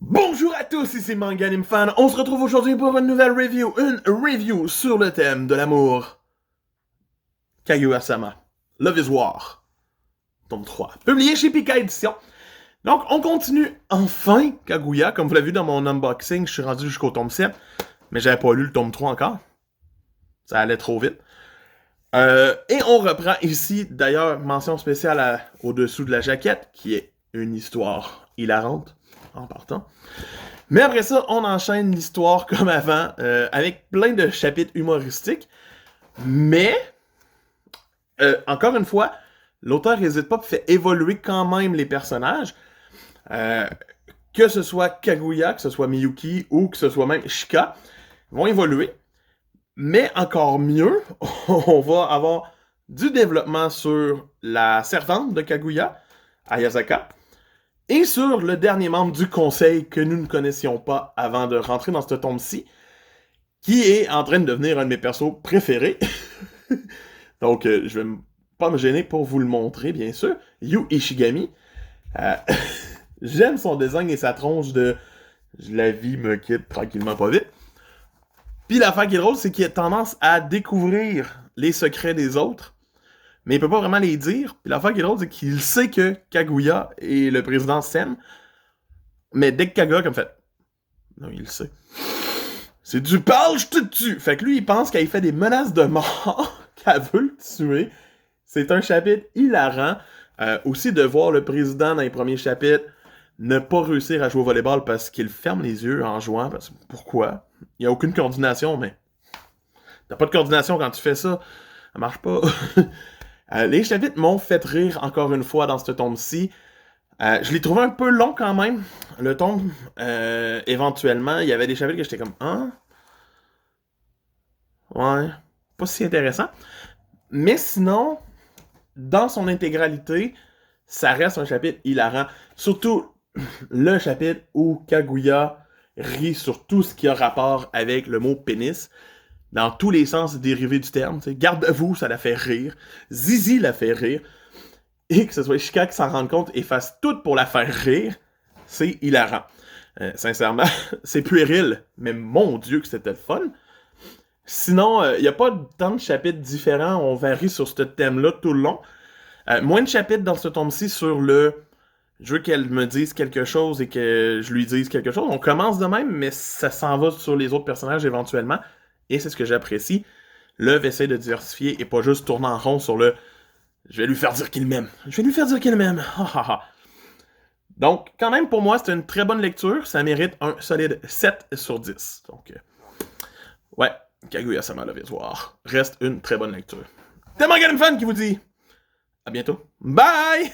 Bonjour à tous, ici Manga Anime Fan. On se retrouve aujourd'hui pour une nouvelle review. Une review sur le thème de l'amour. Kaguya-sama. Love is War. Tome 3. Publié chez Pika Édition. Donc, on continue enfin Kaguya. Comme vous l'avez vu dans mon unboxing, je suis rendu jusqu'au tome 7. Mais j'avais pas lu le tome 3 encore. Ça allait trop vite. Et on reprend ici, d'ailleurs, mention spéciale au-dessous de la jaquette, qui est une histoire hilarante, en partant. Mais après ça, on enchaîne l'histoire comme avant, avec plein de chapitres humoristiques. Mais, encore une fois, l'auteur n'hésite pas et fait évoluer quand même les personnages. Que ce soit Kaguya, que ce soit Miyuki, ou que ce soit même Shika, vont évoluer. Mais encore mieux, on va avoir du développement sur la servante de Kaguya, Ayasaka, et sur le dernier membre du conseil que nous ne connaissions pas avant de rentrer dans ce tome-ci, qui est en train de devenir un de mes persos préférés. Donc, je vais pas me gêner pour vous le montrer, bien sûr. Yu Ishigami. J'aime son design et sa tronche de « la vie me quitte tranquillement pas vite ». Puis l'affaire qui est drôle, c'est qu'il a tendance à découvrir les secrets des autres, mais il peut pas vraiment les dire. Puis l'affaire qui est drôle, c'est qu'il sait que Kaguya et le président s'aiment, mais dès que Kaguya, comme fait, non, il le sait. C'est du parle, je te tue! Fait que lui, il pense qu'elle fait des menaces de mort, qu'elle veut le tuer. C'est un chapitre hilarant. Aussi de voir le président dans les premiers chapitres ne pas réussir à jouer au volleyball parce qu'il ferme les yeux en jouant. Pourquoi? Il n'y a aucune coordination, mais t'as pas de coordination quand tu fais ça. Ça marche pas. Les chapitres m'ont fait rire encore une fois dans ce tome-ci. Je l'ai trouvé un peu long quand même. Le tome, éventuellement, il y avait des chapitres que j'étais comme « Hein? Ouais, pas si intéressant. » Mais sinon, dans son intégralité, ça reste un chapitre hilarant. Surtout le chapitre où Kaguya rit sur tout ce qui a rapport avec le mot pénis. Dans tous les sens dérivés du terme. Garde-vous, ça la fait rire. Zizi la fait rire. Et que ce soit Shika qui s'en rende compte et fasse tout pour la faire rire, c'est hilarant. Sincèrement, c'est puéril, mais mon Dieu que c'était le fun. Sinon, il n'y a pas tant de chapitres différents. On varie sur ce thème-là tout le long. Moins de chapitres dans ce tome-ci sur le... Je veux qu'elle me dise quelque chose et que je lui dise quelque chose. On commence de même, mais ça s'en va sur les autres personnages éventuellement. Et c'est ce que j'apprécie. L'œuvre essaie de diversifier et pas juste tourner en rond sur le « je vais lui faire dire qu'il m'aime. Je vais lui faire dire qu'il m'aime. » Donc, quand même, pour moi, c'est une très bonne lecture. Ça mérite un solide 7 sur 10. Donc, ouais, Kaguya-sama Love is War reste une très bonne lecture. C'est Manga Anime Fan qui vous dit à bientôt. Bye!